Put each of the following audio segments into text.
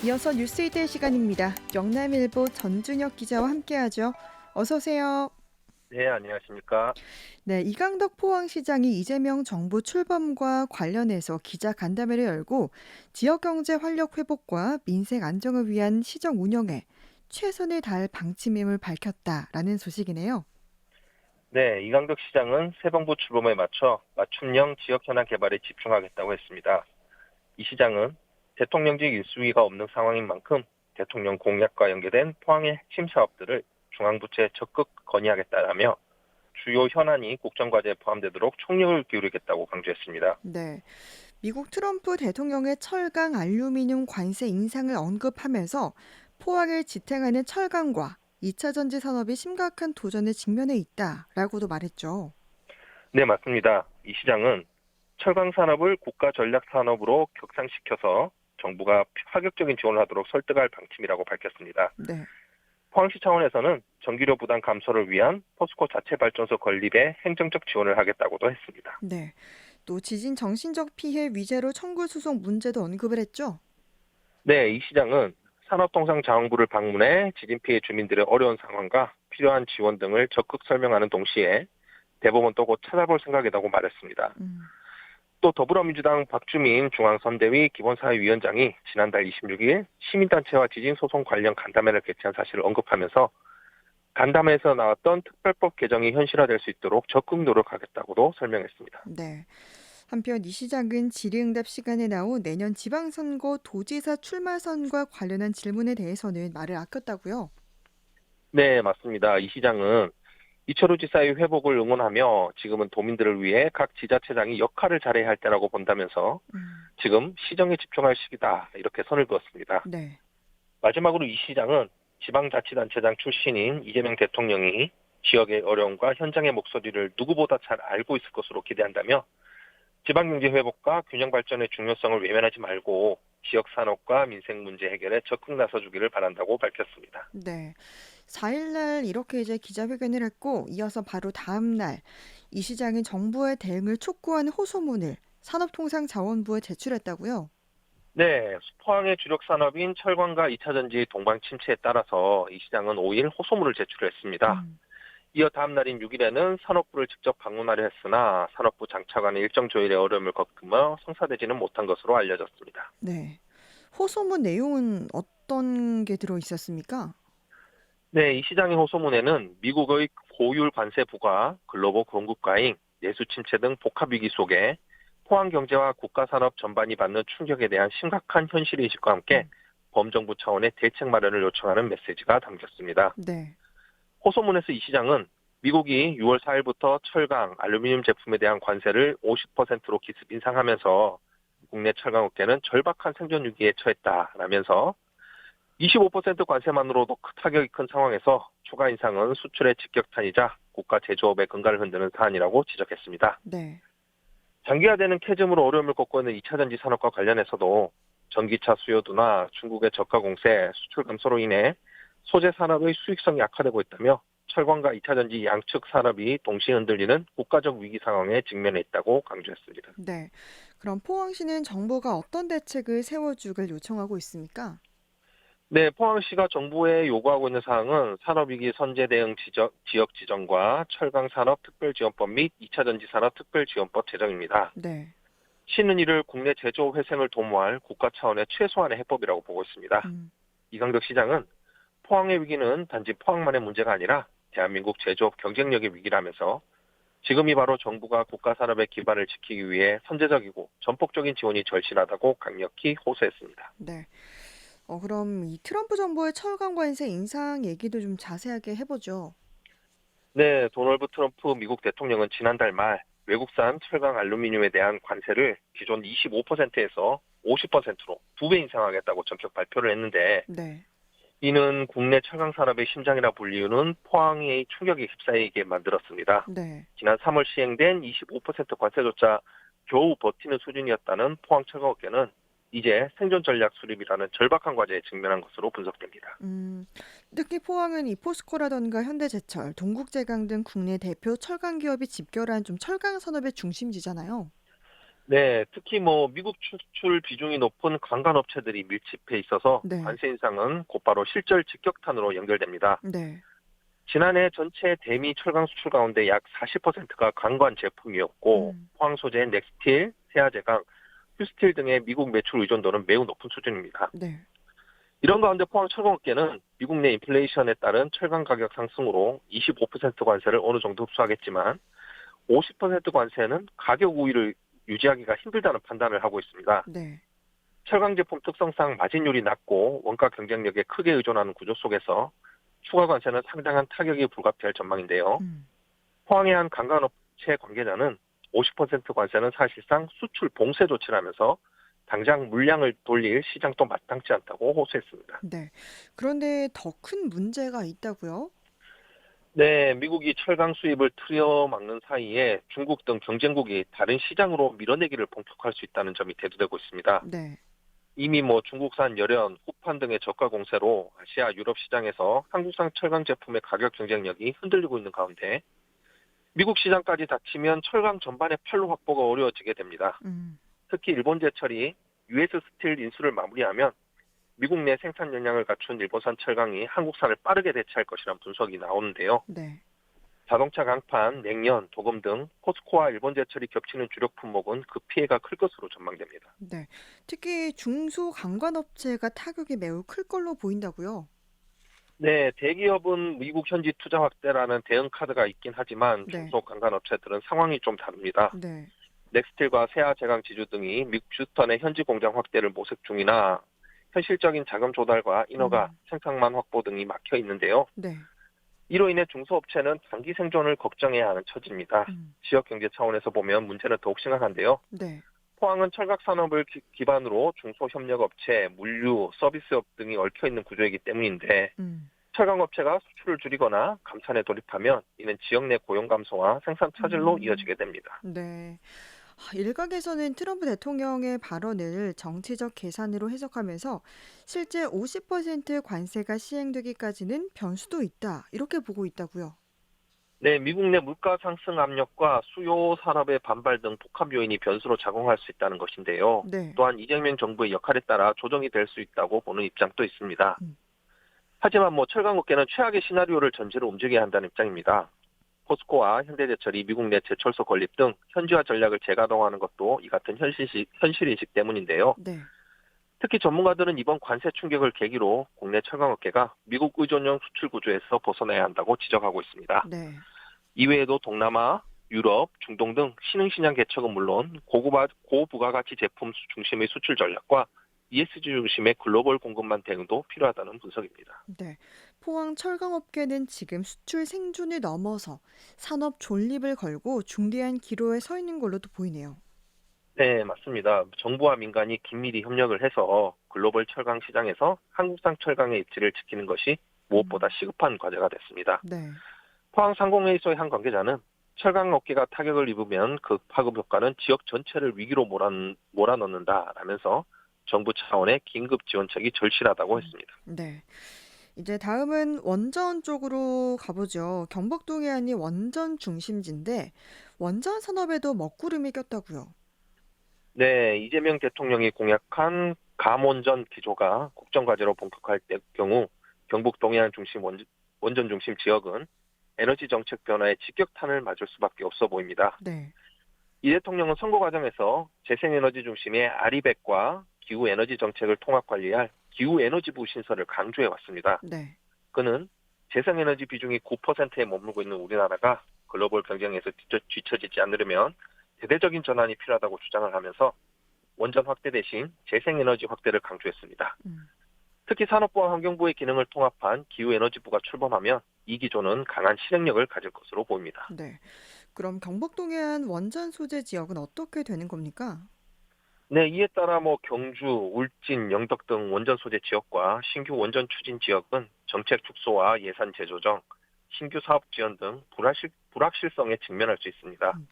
이어서 뉴스이들 시간입니다. 영남일보 전준혁 기자와 함께하죠. 어서 오세요. 네, 안녕하십니까. 네, 이강덕 포항시장이 이재명 정부 출범과 관련해서 기자 간담회를 열고 지역 경제 활력 회복과 민생 안정을 위한 시정 운영에 최선을 다할 방침임을 밝혔다라는 소식이네요. 네, 이강덕 시장은 새 정부 출범에 맞춰 맞춤형 지역 현안 개발에 집중하겠다고 했습니다. 이 시장은 대통령직 일수위가 없는 상황인 만큼 대통령 공약과 연계된 포항의 핵심 사업들을 중앙부처에 적극 건의하겠다라며 주요 현안이 국정과제에 포함되도록 총력을 기울이겠다고 강조했습니다. 네, 미국 트럼프 대통령의 철강 알루미늄 관세 인상을 언급하면서 포항을 지탱하는 철강과 2차 전지 산업이 심각한 도전에 직면해 있다라고도 말했죠. 네, 맞습니다. 이 시장은 철강 산업을 국가 전략 산업으로 격상시켜서 정부가 파격적인 지원을 하도록 설득할 방침이라고 밝혔습니다. 네. 포항시 차원에서는 전기료 부담 감소를 위한 포스코 자체 발전소 건립에 행정적 지원을 하겠다고도 했습니다. 네. 또 지진 정신적 피해 위제로 청구 소송 문제도 언급을 했죠. 네, 이 시장은 산업통상자원부를 방문해 지진 피해 주민들의 어려운 상황과 필요한 지원 등을 적극 설명하는 동시에 대법원도 곧 찾아볼 생각이라고 말했습니다. 음, 또 더불어민주당 박주민 중앙선대위 기본사회위원장이 지난달 26일 시민단체와 지진소송 관련 간담회를 개최한 사실을 언급하면서 간담회에서 나왔던 특별법 개정이 현실화될 수 있도록 적극 노력하겠다고도 설명했습니다. 네. 한편 이 시장은 질의응답 시간에 나온 내년 지방선거 도지사 출마선과 관련한 질문에 대해서는 말을 아꼈다고요. 네, 맞습니다. 이 시장은 이철우 지사의 회복을 응원하며 지금은 도민들을 위해 각 지자체장이 역할을 잘해야 할 때라고 본다면서 음, 지금 시정에 집중할 시기다 이렇게 선을 그었습니다. 네. 마지막으로 이 시장은 지방자치단체장 출신인 이재명 대통령이 지역의 어려움과 현장의 목소리를 누구보다 잘 알고 있을 것으로 기대한다며 지방경제 회복과 균형 발전의 중요성을 외면하지 말고 지역 산업과 민생 문제 해결에 적극 나서주기를 바란다고 밝혔습니다. 네. 4일 날 이렇게 이제 기자회견을 했고 이어서 바로 다음 날 이 시장은 정부의 대응을 촉구하는 호소문을 산업통상자원부에 제출했다고요. 네, 포항의 주력 산업인 철광과 2차 전지 동방 침체에 따라서 이 시장은 5일 호소문을 제출했습니다. 음. 이어 다음 날인 6일에는 산업부를 직접 방문하려 했으나 산업부 장차관의 일정 조율에 어려움을 겪으며 성사되지는 못한 것으로 알려졌습니다. 네. 호소문 내용은 어떤 게 들어 있었습니까? 네, 이 시장의 호소문에는 미국의 고율 관세 부과, 글로벌 공급 과잉, 내수 침체 등 복합 위기 속에 포항 경제와 국가 산업 전반이 받는 충격에 대한 심각한 현실 인식과 함께 음. 범정부 차원의 대책 마련을 요청하는 메시지가 담겼습니다. 네. 호소문에서 이 시장은 미국이 6월 4일부터 철강, 알루미늄 제품에 대한 관세를 50%로 기습 인상하면서 국내 철강업계는 절박한 생존 위기에 처했다라면서 25% 관세만으로도 타격이 큰 상황에서 추가 인상은 수출의 직격탄이자 국가 제조업의 근간을 흔드는 사안이라고 지적했습니다. 네. 장기화되는 캐즘으로 어려움을 겪고 있는 2차 전지 산업과 관련해서도 전기차 수요도나 중국의 저가 공세, 수출 감소로 인해 소재 산업의 수익성이 악화되고 있다며 철강과 2차 전지 양측 산업이 동시에 흔들리는 국가적 위기 상황에 직면해 있다고 강조했습니다. 네. 그럼 포항시는 정부가 어떤 대책을 세워주길 요청하고 있습니까? 네, 포항시가 정부에 요구하고 있는 사항은 산업위기 선제 대응 지역 지정과 철강산업 특별지원법 및 2차 전지산업 특별지원법 제정입니다. 네. 시는 이를 국내 제조 회생을 도모할 국가 차원의 최소한의 해법이라고 보고 있습니다. 음. 이강덕 시장은 포항의 위기는 단지 포항만의 문제가 아니라 대한민국 제조업 경쟁력의 위기라면서 지금이 바로 정부가 국가 산업의 기반을 지키기 위해 선제적이고 전폭적인 지원이 절실하다고 강력히 호소했습니다. 네. 그럼 이 트럼프 정부의 철강 관세 인상 얘기도 좀 자세하게 해보죠. 네, 도널드 트럼프 미국 대통령은 지난달 말 외국산 철강 알루미늄에 대한 관세를 기존 25%에서 50%로 2배 인상하겠다고 전격 발표를 했는데 네. 이는 국내 철강 산업의 심장이라 불리우는 포항의 충격에 휩싸이게 만들었습니다. 네. 지난 3월 시행된 25% 관세조차 겨우 버티는 수준이었다는 포항 철강업계는 이제 생존 전략 수립이라는 절박한 과제에 직면한 것으로 분석됩니다. 음, 특히 포항은 이 포스코라던가 현대제철, 동국제강 등 국내 대표 철강 기업이 집결한 좀 철강 산업의 중심지잖아요. 네, 특히 미국 수출 비중이 높은 관광업체들이 밀집해 있어서 네. 관세 인상은 곧바로 실절 직격탄으로 연결됩니다. 네. 지난해 전체 대미 철강 수출 가운데 약 40%가 관관 제품이었고 음. 포항 소재 넥스틸, 세아제강, 휴스틸 등의 미국 매출 의존도는 매우 높은 수준입니다. 네. 이런 가운데 포항 철강업계는 미국 내 인플레이션에 따른 철강 가격 상승으로 25% 관세를 어느 정도 흡수하겠지만 50% 관세는 가격 우위를 유지하기가 힘들다는 판단을 하고 있습니다. 네. 철강 제품 특성상 마진율이 낮고 원가 경쟁력에 크게 의존하는 구조 속에서 추가 관세는 상당한 타격이 불가피할 전망인데요. 음. 포항의 한 관광업체 관계자는 50% 관세는 사실상 수출 봉쇄 조치라면서 당장 물량을 돌릴 시장도 마땅치 않다고 호소했습니다. 네. 그런데 더 큰 문제가 있다고요? 네, 미국이 철강 수입을 틀어막는 사이에 중국 등 경쟁국이 다른 시장으로 밀어내기를 본격화할 수 있다는 점이 대두되고 있습니다. 네. 이미 중국산 열연, 후판 등의 저가 공세로 아시아, 유럽 시장에서 한국산 철강 제품의 가격 경쟁력이 흔들리고 있는 가운데 미국 시장까지 닫히면 철강 전반의 판로 확보가 어려워지게 됩니다. 음. 특히 일본 제철이 US 스틸 인수를 마무리하면 미국 내 생산 역량을 갖춘 일본산 철강이 한국산을 빠르게 대체할 것이라는 분석이 나오는데요. 네. 자동차 강판, 냉연, 도금 등 포스코와 일본 제철이 겹치는 주력 품목은 그 피해가 클 것으로 전망됩니다. 네. 특히 중소관광업체가 타격이 매우 클 걸로 보인다고요? 네, 대기업은 미국 현지 투자 확대라는 대응 카드가 있긴 하지만 네. 중소강간업체들은 상황이 좀 다릅니다. 네. 넥스틸과 세아제강 지주 등이 미국 휴스턴의 현지 공장 확대를 모색 중이나 현실적인 자금 조달과 인허가, 음. 생산만 확보 등이 막혀 있는데요. 네. 이로 인해 중소업체는 단기 생존을 걱정해야 하는 처지입니다. 음. 지역 경제 차원에서 보면 문제는 더욱 심각한데요. 네. 포항은 철각 산업을 기반으로 중소협력업체, 물류, 서비스업 등이 얽혀 있는 구조이기 때문인데 음. 철강업체가 수출을 줄이거나 감산에 돌입하면 이는 지역 내 고용 감소와 생산 차질로 음. 이어지게 됩니다. 네. 일각에서는 트럼프 대통령의 발언을 정치적 계산으로 해석하면서 실제 50% 관세가 시행되기까지는 변수도 있다. 이렇게 보고 있다고요. 네, 미국 내 물가 상승 압력과 수요 산업의 반발 등 복합 요인이 변수로 작용할 수 있다는 것인데요. 네. 또한 이재명 정부의 역할에 따라 조정이 될 수 있다고 보는 입장도 있습니다. 음. 하지만 철강업계는 최악의 시나리오를 전제로 움직여야 한다는 입장입니다. 포스코와 현대제철이 미국 내 제철소 건립 등 현지화 전략을 재가동하는 것도 이 같은 현실인식 때문인데요. 네. 특히 전문가들은 이번 관세 충격을 계기로 국내 철강업계가 미국 의존형 수출 구조에서 벗어나야 한다고 지적하고 있습니다. 네. 이외에도 동남아, 유럽, 중동 등 신흥시장 개척은 물론 고부가가치 제품 중심의 수출 전략과 ESG 중심의 글로벌 공급망 대응도 필요하다는 분석입니다. 네. 포항 철강업계는 지금 수출 생존을 넘어서 산업 존립을 걸고 중대한 기로에 서 있는 걸로도 보이네요. 네, 맞습니다. 정부와 민간이 긴밀히 협력을 해서 글로벌 철강 시장에서 한국산 철강의 입지를 지키는 것이 무엇보다 음. 시급한 과제가 됐습니다. 네. 포항상공회의소의 한 관계자는 철강 업계가 타격을 입으면 그 파급 효과는 지역 전체를 위기로 몰아넣는다라면서 정부 차원의 긴급 지원책이 절실하다고 음. 했습니다. 네. 이제 다음은 원전 쪽으로 가보죠. 경북 동해안이 원전 중심지인데 원전 산업에도 먹구름이 꼈다고요. 네, 이재명 대통령이 공약한 감원전 기조가 국정과제로 본격화할 경우 경북 동해안 중심 원전 중심 지역은 에너지 정책 변화에 직격탄을 맞을 수밖에 없어 보입니다. 네. 이 대통령은 선거 과정에서 재생에너지 중심의 아리백과 기후에너지 정책을 통합 관리할 기후에너지부 신설을 강조해 왔습니다. 네. 그는 재생에너지 비중이 9%에 머물고 있는 우리나라가 글로벌 경쟁에서 뒤처지지 않으려면 대대적인 전환이 필요하다고 주장을 하면서 원전 확대 대신 재생에너지 확대를 강조했습니다. 음. 특히 산업부와 환경부의 기능을 통합한 기후에너지부가 출범하면 이 기조는 강한 실행력을 가질 것으로 보입니다. 네. 그럼 경북 동해안 원전 소재 지역은 어떻게 되는 겁니까? 네, 이에 따라 경주, 울진, 영덕 등 원전 소재 지역과 신규 원전 추진 지역은 정책 축소와 예산 재조정, 신규 사업 지원 등 불확실성에 직면할 수 있습니다. 음.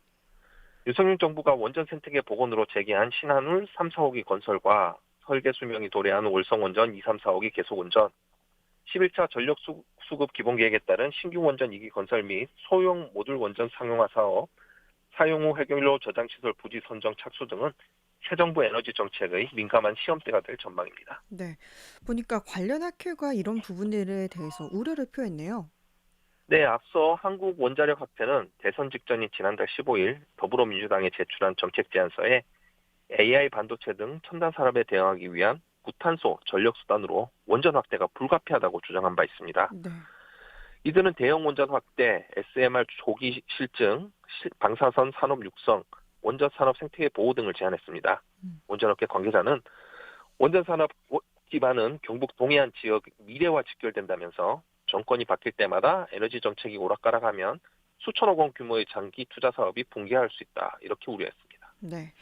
윤석열 정부가 원전 생태계 복원으로 제기한 신한울 3, 4호기 건설과 설계 수명이 도래한 월성원전 2, 3, 4호기 계속 운전, 11차 전력 수급 기본 계획에 따른 신규 원전 2기 건설 및 소형 모듈 원전 상용화 사업, 사용 후 해결료 저장 시설 부지 선정 착수 등은 새 정부 에너지 정책의 민감한 시험대가 될 전망입니다. 네. 보니까 관련 학회가 이런 부분들에 대해서 우려를 표했네요. 네, 앞서 한국원자력학회는 대선 직전인 지난달 15일 더불어민주당에 제출한 정책 제안서에 AI 반도체 등 첨단 산업에 대응하기 위한 무탄소 전력 수단으로 원전 확대가 불가피하다고 주장한 바 있습니다. 네. 이들은 대형 원전 확대, SMR 조기 실증, 방사선 산업 육성, 원전 산업 생태계 보호 등을 제안했습니다. 음. 원전업계 관계자는 원전 산업 기반은 경북 동해안 지역 미래와 직결된다면서 정권이 바뀔 때마다 에너지 정책이 오락가락하면 수천억 원 규모의 장기 투자 사업이 붕괴할 수 있다. 이렇게 우려했습니다. 네.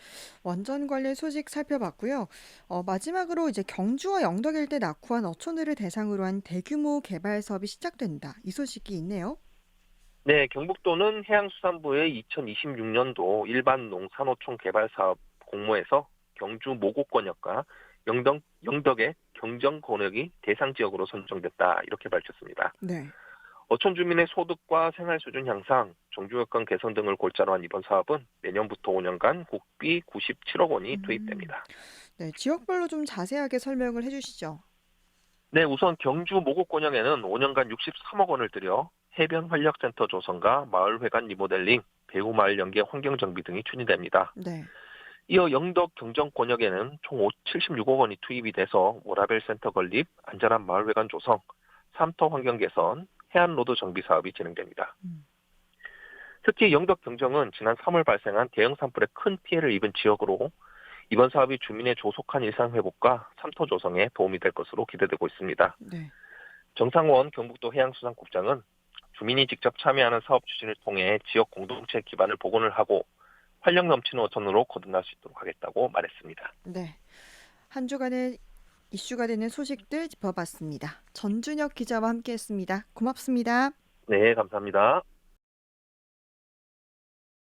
원전 관련 소식 살펴봤고요. 마지막으로 이제 경주와 영덕 일대 낙후한 어촌들을 대상으로 한 대규모 개발 사업이 시작된다. 이 소식이 있네요. 네, 경북도는 해양수산부의 2026년도 일반 농산어촌 개발 사업 공모에서 경주 모곡권역과 영덕의 경정 권역이 대상 지역으로 선정됐다. 이렇게 밝혔습니다. 네. 어촌 주민의 소득과 생활 수준 향상, 정주 여건 개선 등을 골자로 한 이번 사업은 내년부터 5년간 국비 97억 원이 음. 투입됩니다. 네. 지역별로 좀 자세하게 설명을 해주시죠. 네, 우선 경주 모곡권역에는 5년간 63억 원을 들여 해변 활력센터 조성과 마을회관 리모델링, 배후마을 연계 환경정비 등이 추진됩니다. 네. 이어 영덕 경정권역에는 총 76억 원이 투입이 돼서 워라밸 센터 건립, 안전한 마을회관 조성, 삼터 환경 개선, 해안로드 정비 사업이 진행됩니다. 음. 특히 영덕 경정은 지난 3월 발생한 대형 산불에 큰 피해를 입은 지역으로 이번 사업이 주민의 조속한 일상 회복과 삼터 조성에 도움이 될 것으로 기대되고 있습니다. 네. 정상원 경북도 해양수산국장은 주민이 직접 참여하는 사업 추진을 통해 지역 공동체 기반을 복원을 하고 활력 넘치는 어촌으로 거듭날 수 있도록 하겠다고 말했습니다. 네. 한 주간의 이슈가 되는 소식들 짚어봤습니다. 전준혁 기자와 함께했습니다. 고맙습니다. 네, 감사합니다.